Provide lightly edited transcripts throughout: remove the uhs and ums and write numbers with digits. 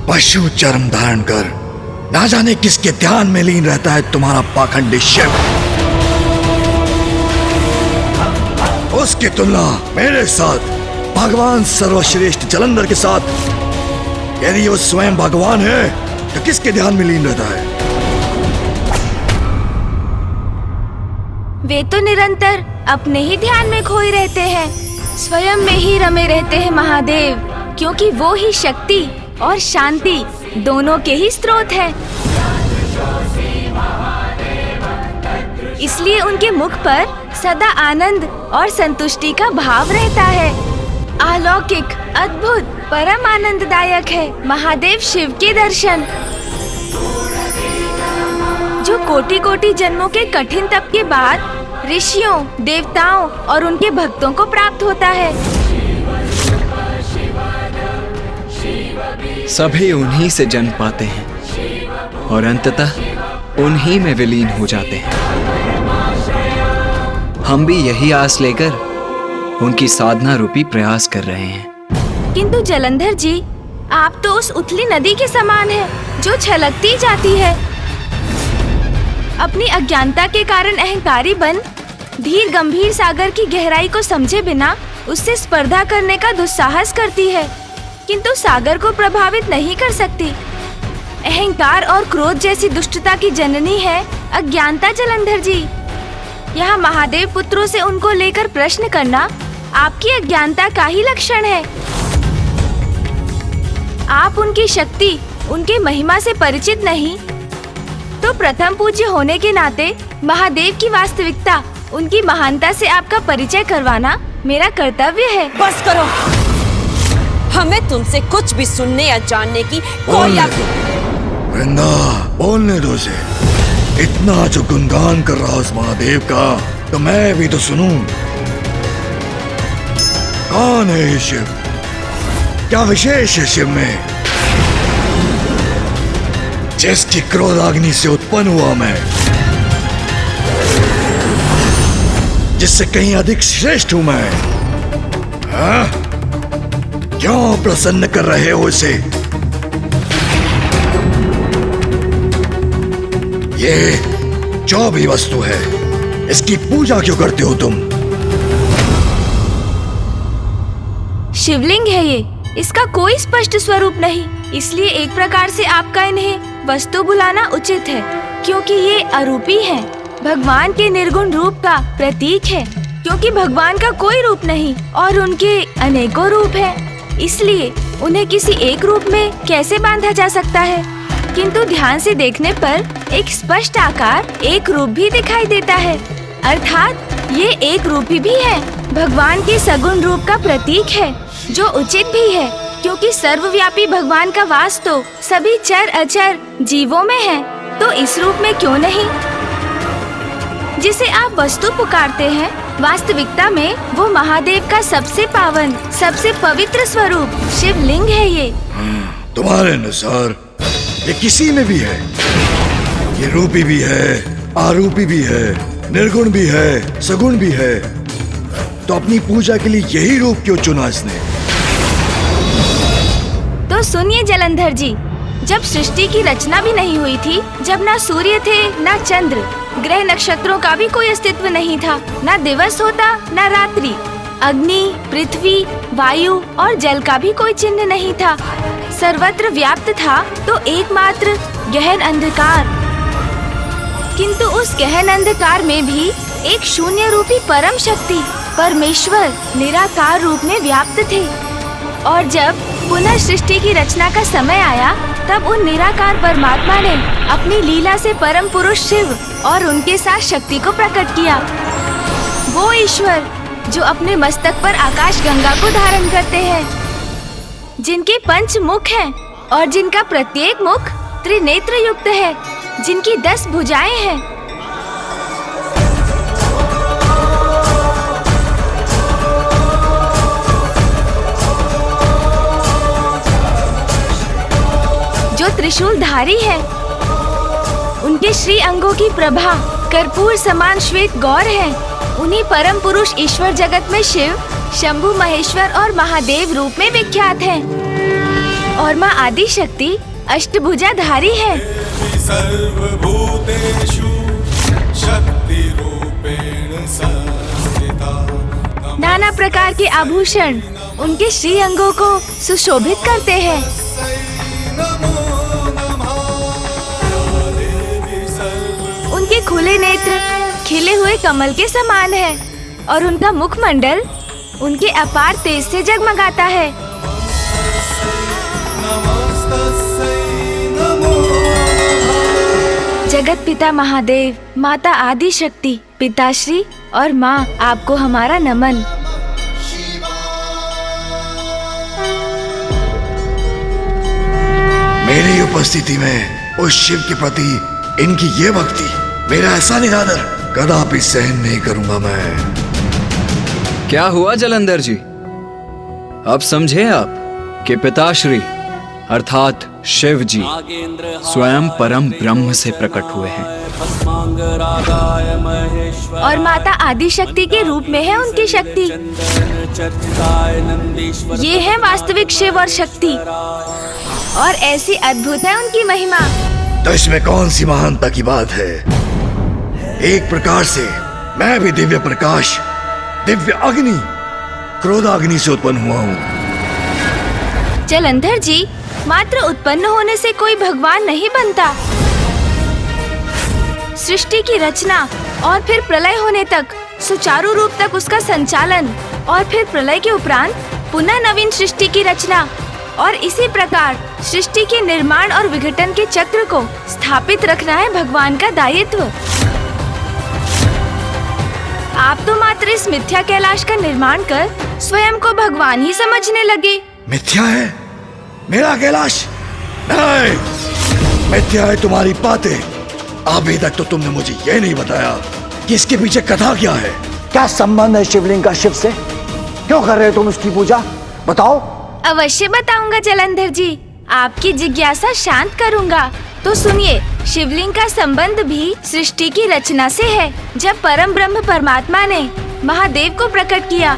पशु चर्म धारण कर ना जाने किसके ध्यान में लीन रहता है तुम्हारा पाखंडी शिव। उसकी तुलना मेरे साथ भगवान सर्वश्रेष्ठ जलंधर के साथ, यदि वो स्वयं भगवान है तो किसके ध्यान में लीन रहता है? वे तो निरंतर अपने ही ध्यान में खोए रहते हैं, स्वयं में ही रमे रहते हैं महादेव, क्योंकि वो ही शक्ति और शांति दोनों के ही स्रोत है। इसलिए उनके मुख पर सदा आनंद और संतुष्टि का भाव रहता है। अलौकिक, अद्भुत, परम आनंददायक है महादेव शिव के दर्शन, जो कोटि कोटि जन्मों के कठिन तप के बाद ऋषियों, देवताओं और उनके भक्तों को प्राप्त होता है। सभी उन्हीं से जन्म पाते हैं और अंततः उन्हीं में विलीन हो जाते हैं। हम भी यही आस लेकर उनकी साधना रूपी प्रयास कर रहे हैं। किंतु जलंधर जी, आप तो उस उथली नदी के समान हैं, जो छलकती जाती है। अपनी अज्ञानता के कारण अहंकारी बन धीर गंभीर सागर की गहराई को समझे बिना उससे स्पर्धा करने का दुस्साहस करती है, किंतु सागर को प्रभावित नहीं कर सकती। अहंकार और क्रोध जैसी दुष्टता की जननी है अज्ञानता जलंधर जी। यहाँ महादेव पुत्रों से उनको लेकर प्रश्न करना आपकी अज्ञानता का ही लक्षण है। आप उनकी शक्ति, उनके महिमा से परिचित नहीं, तो प्रथम पूज्य होने के नाते महादेव की वास्तविकता, उनकी महानता से आपका परिचय करवाना मेरा कर्तव्य है। बस करो, हमें तुमसे कुछ भी सुनने या जानने की कोई वृंदा, बोलने दो उसे। इतना जो गुणगान कर रहा उस महादेव का, तो मैं भी तो सुनूं। कौन है ये शिव? क्या विशेष है शिव में, जिसकी क्रोधाग्नि से उत्पन्न हुआ मैं, जिससे कहीं अधिक श्रेष्ठ हूं मैं? हाँ? क्यों प्रसन्न कर रहे हो इसे? ये जो भी वस्तु है, इसकी पूजा क्यों करते हो तुम? शिवलिंग है ये, इसका कोई स्पष्ट स्वरूप नहीं, इसलिए एक प्रकार से आपका इन्हें वस्तु बुलाना उचित है, क्योंकि ये अरूपी है, भगवान के निर्गुण रूप का प्रतीक है। क्योंकि भगवान का कोई रूप नहीं और उनके अनेकों रूप है, इसलिए उन्हें किसी एक रूप में कैसे बांधा जा सकता है? किंतु ध्यान से देखने पर एक स्पष्ट आकार, एक रूप भी दिखाई देता है, अर्थात ये एक रूपी भी है, भगवान के सगुण रूप का प्रतीक है, जो उचित भी है, क्योंकि सर्वव्यापी भगवान का वास तो सभी चर अचर जीवों में है, तो इस रूप में क्यों नहीं? जिसे आप वस्तु पुकारते हैं, वास्तविकता में वो महादेव का सबसे पावन, सबसे पवित्र स्वरूप शिवलिंग है ये। तुम्हारे अनुसार ये किसी में भी है, ये रूपी भी है, आरूपी भी है, निर्गुण भी है, सगुण भी है, तो अपनी पूजा के लिए यही रूप क्यों चुना इसने? तो सुनिए जलंधर जी, जब सृष्टि की रचना भी नहीं हुई थी, जब ना सूर्य थे, ना चंद्र, ग्रह नक्षत्रों का भी कोई अस्तित्व नहीं था, ना दिवस होता, ना रात्रि, अग्नि, पृथ्वी, वायु और जल का भी कोई चिन्ह नहीं था, सर्वत्र व्याप्त था तो एकमात्र गहन अंधकार। किंतु उस गहन अंधकार में भी एक शून्य रूपी परम शक्ति, परमेश्वर निराकार रूप में व्याप्त थे। और जब पुनः सृष्टि की रचना का समय आया, तब उन निराकार परमात्मा ने अपनी लीला से परम पुरुष शिव और उनके साथ शक्ति को प्रकट किया। वो ईश्वर जो अपने मस्तक पर आकाश गंगा को धारण करते हैं, जिनके 5 मुख हैं और जिनका प्रत्येक मुख त्रिनेत्र युक्त है, जिनकी 10 भुजाएं हैं, जो त्रिशूलधारी है, उनके श्री अंगों की प्रभा कर्पूर समान श्वेत गौर है। उन्हीं परम पुरुष ईश्वर जगत में शिव, शंभु, महेश्वर और महादेव रूप में विख्यात हैं। और माँ आदि शक्ति अष्टभुजाधारी है। सर्वभूतेषु शक्तिरूपेण संस्थिता। नाना प्रकार के आभूषण उनके श्री अंगों को सुशोभित करते हैं। उनके खुले नेत्र खिले हुए कमल के समान है और उनका मुखमंडल उनके अपार तेज से जगमगाता है। जगत पिता महादेव, माता आदि शक्ति, पिताश्री और माँ, आपको हमारा नमन। मेरी उपस्थिति में उस शिव के प्रति इनकी ये भक्ति, मेरा ऐसा निरादर कदापि सहन नहीं करूंगा मैं। क्या हुआ जलंधर जी? अब समझे आप कि पिताश्री अर्थात शिव जी स्वयं परम ब्रह्म से प्रकट हुए हैं और माता आदि शक्ति के रूप में है उनकी शक्ति। ये है वास्तविक शिव और शक्ति और ऐसी अद्भुत है उनकी महिमा। तो इसमें कौन सी महानता की बात है? एक प्रकार से मैं भी दिव्य प्रकाश, दिव्य अग्नि, क्रोधाग्नि से उत्पन्न हुआ हूँ। जलंधर जी, मात्र उत्पन्न होने से कोई भगवान नहीं बनता। सृष्टि की रचना और फिर प्रलय होने तक, सुचारू रूप तक उसका संचालन और फिर प्रलय के उपरांत पुनः नवीन सृष्टि की रचना और इसी प्रकार सृष्टि के निर्माण और विघटन के चक्र को स्थापित रखना है भगवान का दायित्व। आप तो मात्र इस मिथ्या कैलाश का निर्माण कर स्वयं को भगवान ही समझने लगे। मिथ्या है मेरा कैलाश? नहीं, मिथ्या है तुम्हारी बातें। अभी तक तो तुमने मुझे यह नहीं बताया कि इसके पीछे कथा क्या है। क्या संबंध है शिवलिंग का शिव से? क्यों कर रहे हो तुम उसकी पूजा? बताओ। अवश्य बताऊंगा जलंधर जी, आपकी जिज्ञासा शांत करूंगा। तो सुनिए, शिवलिंग का संबंध भी सृष्टि की रचना से है। जब परम ब्रह्म परमात्मा ने महादेव को प्रकट किया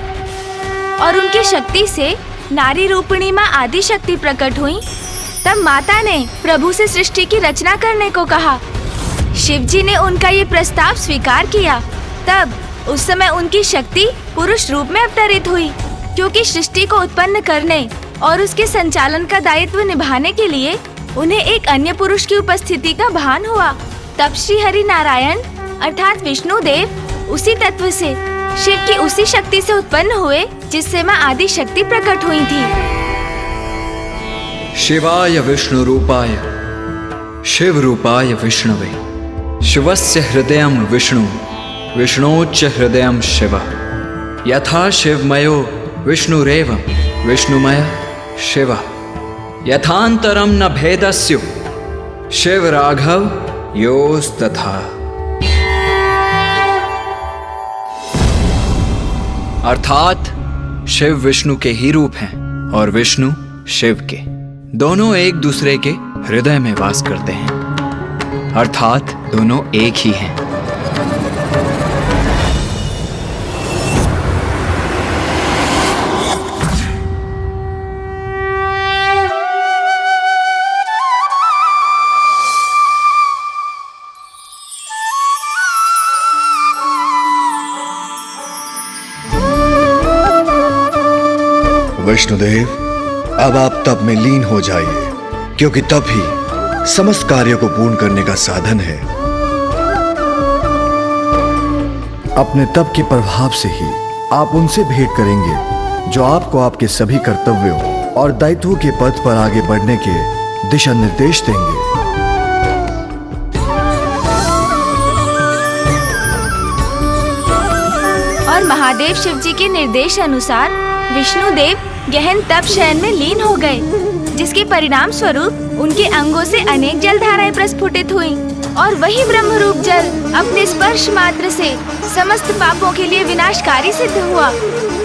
और उनकी शक्ति से नारी रूपिणी माँ आदि शक्ति प्रकट हुई, तब माता ने प्रभु से सृष्टि की रचना करने को कहा। शिव जी ने उनका ये प्रस्ताव स्वीकार किया। तब उस समय उनकी शक्ति पुरुष रूप में अवतरित हुई, क्योंकि सृष्टि को उत्पन्न करने और उसके संचालन का दायित्व निभाने के लिए उन्हें एक अन्य पुरुष की उपस्थिति का भान हुआ। तब श्री हरि नारायण अर्थात विष्णु देव उसी तत्व से, शिव की उसी शक्ति से उत्पन्न हुए जिससे माँ आदि शक्ति प्रकट हुई थी। शिवाय विष्णु रूपाय शिव रूपाय विष्णवे, शिवस्य हृदयं विष्णु विष्णोच्च हृदयं शिव, यथा शिवमयो विष्णुरेव विष्णुमय शिव, यथांतरम न भेदस्यो शिव राघव योस्तथा। अर्थात शिव विष्णु के ही रूप हैं और विष्णु शिव के। दोनों एक दूसरे के हृदय में वास करते हैं, अर्थात दोनों एक ही हैं। विष्णुदेव, अब आप तप में लीन हो जाइए, क्योंकि तप ही समस्त कार्यों को पूर्ण करने का साधन है। अपने तप के प्रभाव से ही आप उनसे भेंट करेंगे जो आपको आपके सभी कर्तव्यों और दायित्वों के पथ पर आगे बढ़ने के दिशा निर्देश देंगे। और महादेव शिव जी के निर्देश अनुसार विष्णुदेव गहन तप शयन में लीन हो गए, जिसके परिणाम स्वरूप उनके अंगों से अनेक जलधाराएं प्रस्फुटित हुईं और वही ब्रह्म रूप जल अपने स्पर्श मात्र से समस्त पापों के लिए विनाशकारी सिद्ध हुआ,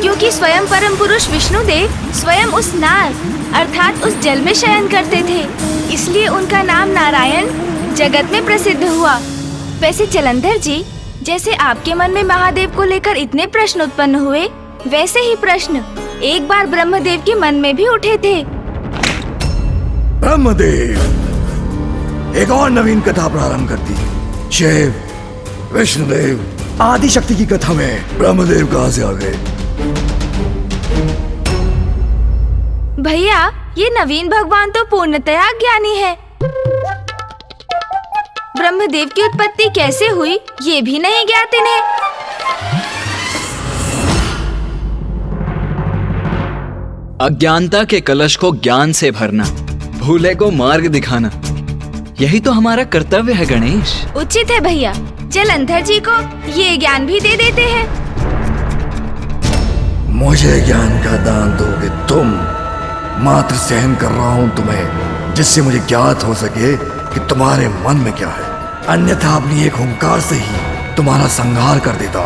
क्योंकि स्वयं परम पुरुष विष्णुदेव स्वयं उस नार अर्थात उस जल में शयन करते थे, इसलिए उनका नाम नारायण जगत में प्रसिद्ध हुआ। वैसे जलंधर जी, जैसे आपके मन में महादेव को लेकर इतने प्रश्न उत्पन्न हुए, वैसे ही प्रश्न एक बार ब्रह्मदेव के मन में भी उठे थे। ब्रह्मदेव एक और नवीन कथा प्रारंभ कर दी। शिव विष्णुदेव आदि शक्ति की कथा में ब्रह्मदेव कहां से आ गए? भैया, ये नवीन भगवान तो पूर्णतया ज्ञानी है। ब्रह्मदेव की उत्पत्ति कैसे हुई ये भी नहीं ज्ञात इन्हें। अज्ञानता के कलश को ज्ञान से भरना, भूले को मार्ग दिखाना, यही तो हमारा कर्तव्य है गणेश। उचित है भैया, जलंधर जी को ये ज्ञान भी दे देते हैं। मुझे ज्ञान का दान दोगे तुम? मात्र सहन कर रहा हूं तुम्हें, जिससे मुझे ज्ञात हो सके कि तुम्हारे मन में क्या है। अन्यथा अपनी एक हुंकार से ही तुम्हारा संहार कर देता।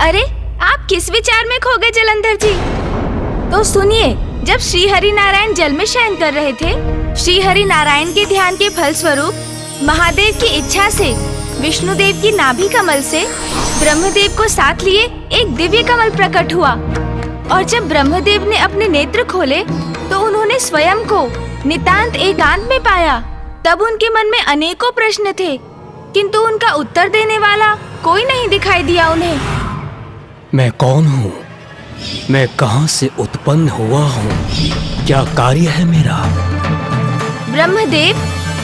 अरे, आप किस विचार में खो गए जलंधर जी? तो सुनिए, जब श्री हरि नारायण जल में शयन कर रहे थे, श्री हरि नारायण के ध्यान के फल स्वरूप महादेव की इच्छा से विष्णुदेव की नाभि कमल से ब्रह्मदेव को साथ लिए एक दिव्य कमल प्रकट हुआ। और जब ब्रह्मदेव ने अपने नेत्र खोले तो उन्होंने स्वयं को नितांत एकांत में पाया। तब उनके मन में अनेकों प्रश्न थे, किंतु उनका उत्तर देने वाला कोई नहीं दिखाई दिया उन्हें। मैं कौन हूँ? मैं कहाँ से उत्पन्न हुआ हूँ? क्या कार्य है मेरा? ब्रह्मदेव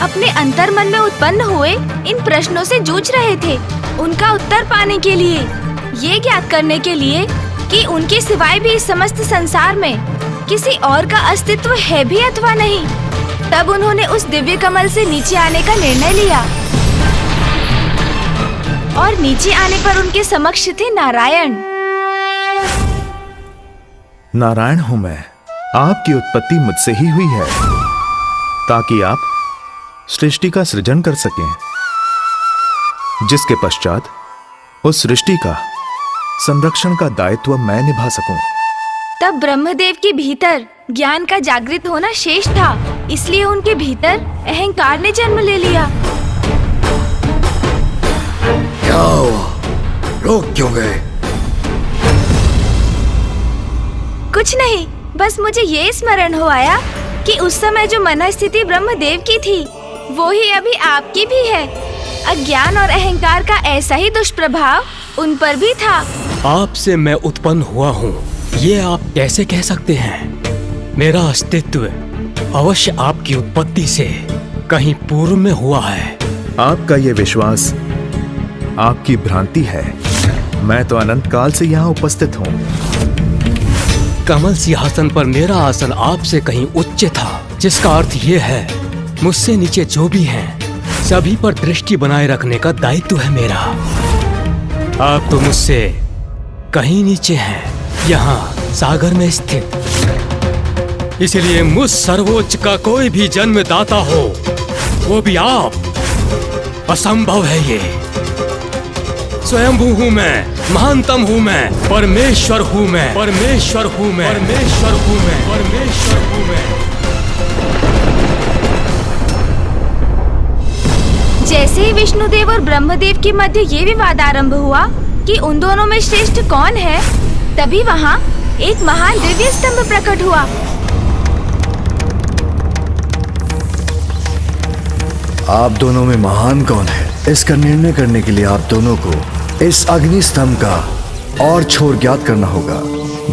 अपने अंतर्मन में उत्पन्न हुए इन प्रश्नों से जूझ रहे थे। उनका उत्तर पाने के लिए, ये ज्ञात करने के लिए कि उनके सिवाय भी इस समस्त संसार में किसी और का अस्तित्व है भी अथवा नहीं। तब उन्होंने उस दिव्य कमल से नीचे आने का निर्णय लिया। और नीचे आने पर उनके समक्ष थे नारायण। नारायण हूं मैं। आपकी उत्पत्ति मुझसे ही हुई है, ताकि आप सृष्टि का सृजन कर सकें, जिसके पश्चात उस सृष्टि का संरक्षण का दायित्व मैं निभा सकूं। तब ब्रह्मदेव के भीतर ज्ञान का जागृत होना शेष था, इसलिए उनके भीतर अहंकार ने जन्म ले लिया। क्या हुआ? रोक क्यों गए? कुछ नहीं, बस मुझे ये स्मरण हो आया कि उस समय जो मन स्थिति ब्रह्मदेव की थी, वो ही अभी आपकी भी है। अज्ञान और अहंकार का ऐसा ही दुष्प्रभाव उन पर भी था। आपसे मैं उत्पन्न हुआ हूँ, ये आप कैसे कह सकते हैं? मेरा अस्तित्व अवश्य आपकी उत्पत्ति से कहीं पूर्व में हुआ है। आपका ये विश्वास आपकी भ्रांति है। मैं तो अनंत काल से यहाँ उपस्थित हूँ। कमल सिंहासन पर मेरा आसन आपसे कहीं उच्च था, जिसका अर्थ ये है मुझसे नीचे जो भी हैं, सभी पर दृष्टि बनाए रखने का दायित्व है मेरा। आप तो मुझसे कहीं नीचे हैं, यहाँ सागर में स्थित। इसलिए मुझ सर्वोच्च का कोई भी जन्मदाता हो, वो भी आप, असंभव है ये। स्वयंभू हूँ मैं, महानतम हूँ मैं, परमेश्वर हूँ मैं, परमेश्वर हूँ मैं, परमेश्वर हूँ मैं, परमेश्वर हूँ मैं। जैसे ही विष्णुदेव और ब्रह्मदेव के मध्य ये विवाद आरंभ हुआ कि उन दोनों में श्रेष्ठ कौन है, तभी वहाँ एक महान दिव्य स्तंभ प्रकट हुआ। आप दोनों में महान कौन है, इसका निर्णय करने के लिए आप दोनों को इस अग्नि स्तंभ का और छोर ज्ञात करना होगा।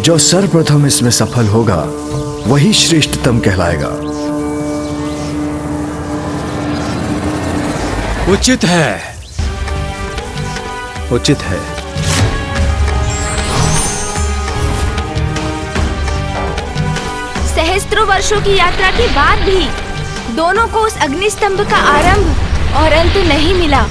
जो सर्वप्रथम इसमें सफल होगा वही श्रेष्ठतम कहलाएगा। उचित है, उचित है। सहस्त्रों वर्षों की यात्रा के बाद भी दोनों को उस अग्नि स्तंभ का आरंभ और अंत नहीं मिला।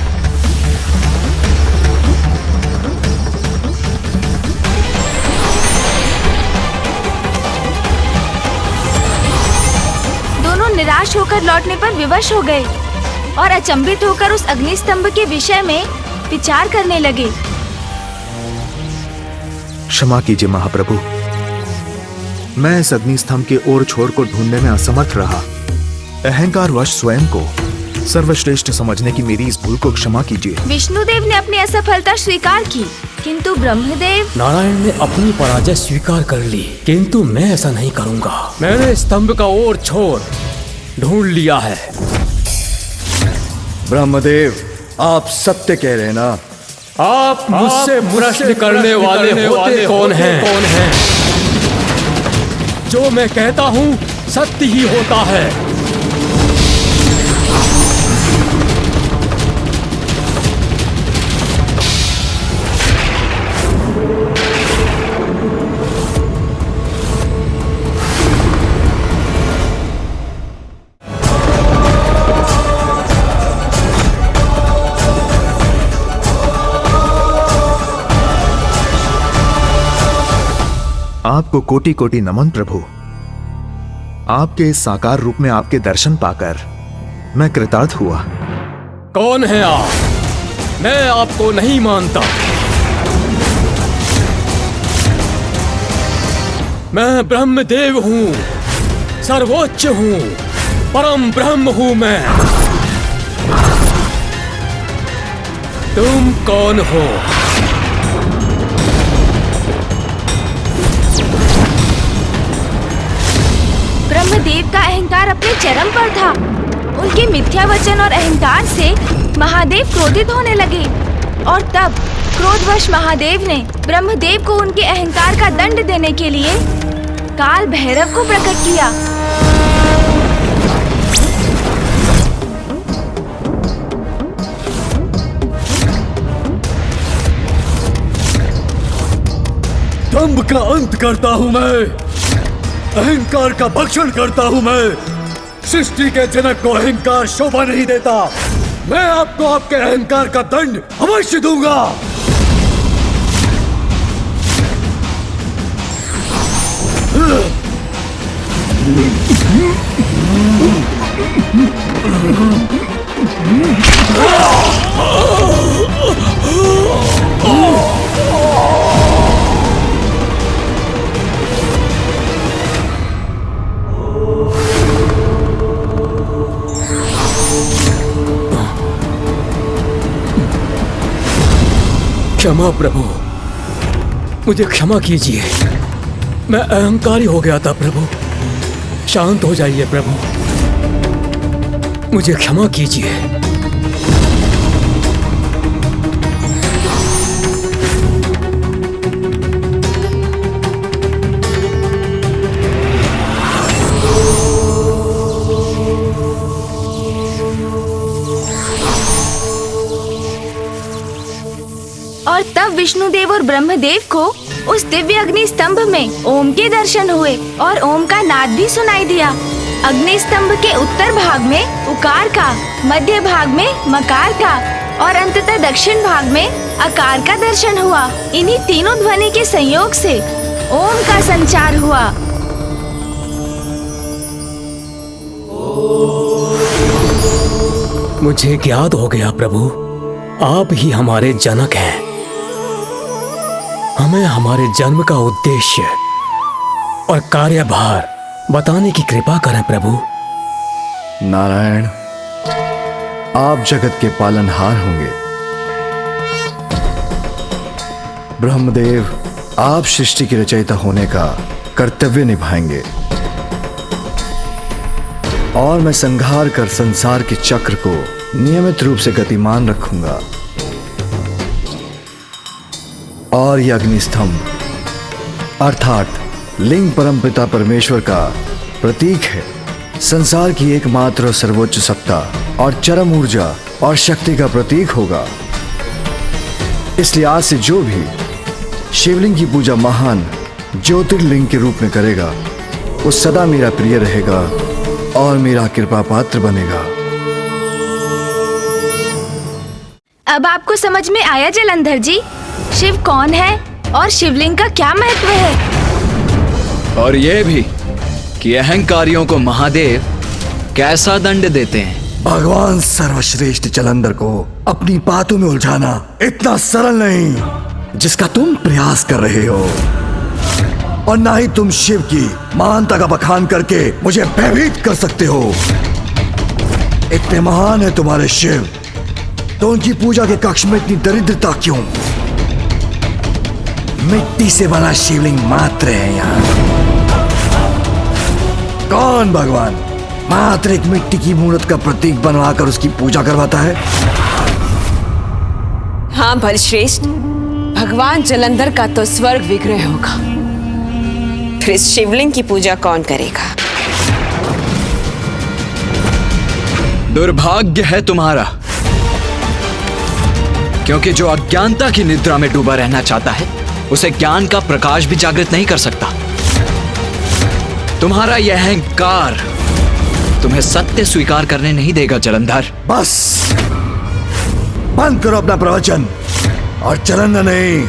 दोनों निराश होकर लौटने पर विवश हो गए और अचंभित होकर उस अग्नि स्तंभ के विषय में विचार करने लगे। क्षमा कीजिए महाप्रभु, मैं इस अग्नि स्तंभ के ओर छोर को ढूंढने में असमर्थ रहा। अहंकारवश स्वयं को सर्वश्रेष्ठ समझने की मेरी इस भूल को क्षमा कीजिए। विष्णुदेव ने अपनी असफलता स्वीकार की, किंतु ब्रह्मदेव। नारायण ने अपनी पराजय स्वीकार कर ली, किंतु मैं ऐसा नहीं करूंगा। मैंने स्तंभ का और छोर ढूंढ लिया है। ब्रह्मदेव, आप सत्य कह रहे हैं ना? आप मुझसे प्रश्न करने वाले होते कौन हैं? जो मैं कहता हूँ सत्य ही होता है। आपको कोटि कोटि नमन प्रभु। आपके इस साकार रूप में आपके दर्शन पाकर मैं कृतार्थ हुआ। कौन है आप? मैं आपको नहीं मानता। मैं ब्रह्मदेव हूँ, सर्वोच्च हूँ, परम ब्रह्म हूँ मैं। तुम कौन हो? ब्रह्मदेव का अहंकार अपने चरम पर था। उनके मिथ्या वचन और अहंकार से महादेव क्रोधित होने लगे और तब क्रोधवश महादेव ने ब्रह्मदेव को उनके अहंकार का दंड देने के लिए काल भैरव को प्रकट किया। दंभ का अंत करता हूँ मैं, अहंकार का भक्षण करता हूँ मैं। सृष्टि के जनक को अहंकार शोभा नहीं देता। मैं आपको आपके अहंकार का दंड अवश्य दूंगा। क्षमा प्रभु, मुझे क्षमा कीजिए। मैं अहंकारी हो गया था प्रभु। शांत हो जाइए प्रभु, मुझे क्षमा कीजिए। और तब विष्णुदेव और ब्रह्मदेव को उस दिव्य अग्नि स्तंभ में ओम के दर्शन हुए और ओम का नाद भी सुनाई दिया। अग्नि स्तंभ के उत्तर भाग में उकार का, मध्य भाग में मकार का और अंततः दक्षिण भाग में अकार का दर्शन हुआ। इन्हीं तीनों ध्वनि के संयोग से ओम का संचार हुआ। मुझे ज्ञात हो गया प्रभु, आप ही हमारे जनक हैं। हमें हमारे जन्म का उद्देश्य और कार्यभार बताने की कृपा करें प्रभु। नारायण, आप जगत के पालनहार होंगे। ब्रह्मदेव, आप सृष्टि के रचयिता होने का कर्तव्य निभाएंगे और मैं संहार कर संसार के चक्र को नियमित रूप से गतिमान रखूंगा। और यह अग्निस्तंभ अर्थात लिंग परमपिता परमेश्वर का प्रतीक है। संसार की एकमात्र और सर्वोच्च सत्ता और चरम ऊर्जा और शक्ति का प्रतीक होगा। इसलिए आज से जो भी शिवलिंग की पूजा महान ज्योतिर्लिंग के रूप में करेगा, वो सदा मेरा प्रिय रहेगा और मेरा कृपा पात्र बनेगा। अब आपको समझ में आया जलंधर जी, शिव कौन है और शिवलिंग का क्या महत्व है? और ये भी कि अहंकारियों को महादेव कैसा दंड देते हैं। भगवान सर्वश्रेष्ठ जलंधर को अपनी बातों में उलझाना इतना सरल नहीं जिसका तुम प्रयास कर रहे हो, और ना ही तुम शिव की महानता का बखान करके मुझे भयभीत कर सकते हो। इतने महान है तुम्हारे शिव, तो उनकी पूजा के कक्ष में इतनी दरिद्रता क्यों? मिट्टी से बना शिवलिंग मात्र है यहाँ। कौन भगवान मात्र एक मिट्टी की मूर्त का प्रतीक बनवाकर उसकी पूजा करवाता है? हाँ बलश्रेष्ठ, भगवान जलंधर का तो स्वर्ग विग्रह होगा, फिर इस शिवलिंग की पूजा कौन करेगा? दुर्भाग्य है तुम्हारा, क्योंकि जो अज्ञानता की निद्रा में डूबा रहना चाहता है उसे ज्ञान का प्रकाश भी जागृत नहीं कर सकता। तुम्हारा यह अहंकार तुम्हें सत्य स्वीकार करने नहीं देगा जलंधर। बस बंद करो अपना प्रवचन और जलंधर नहीं,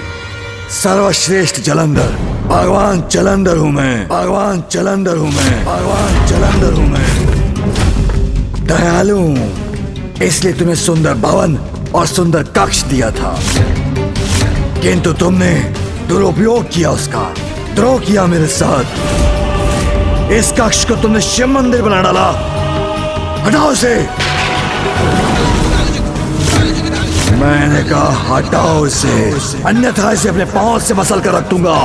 सर्वश्रेष्ठ जलंधर, भगवान जलंधर हूं मैं, भगवान जलंधर हूं मैं, भगवान जलंधर हूं मैं। दयालु हूं, इसलिए तुम्हें सुंदर भवन और सुंदर कक्ष दिया था, किंतु तुमने दुरुपयोग किया उसका, द्रोह किया मेरे साथ। इस कक्ष को तुमने शिव मंदिर बना डाला। हटाओ इसे। मैंने कहा हटाओ इसे, अन्यथा इसे अपने पांव से मसल कर रख दूंगा।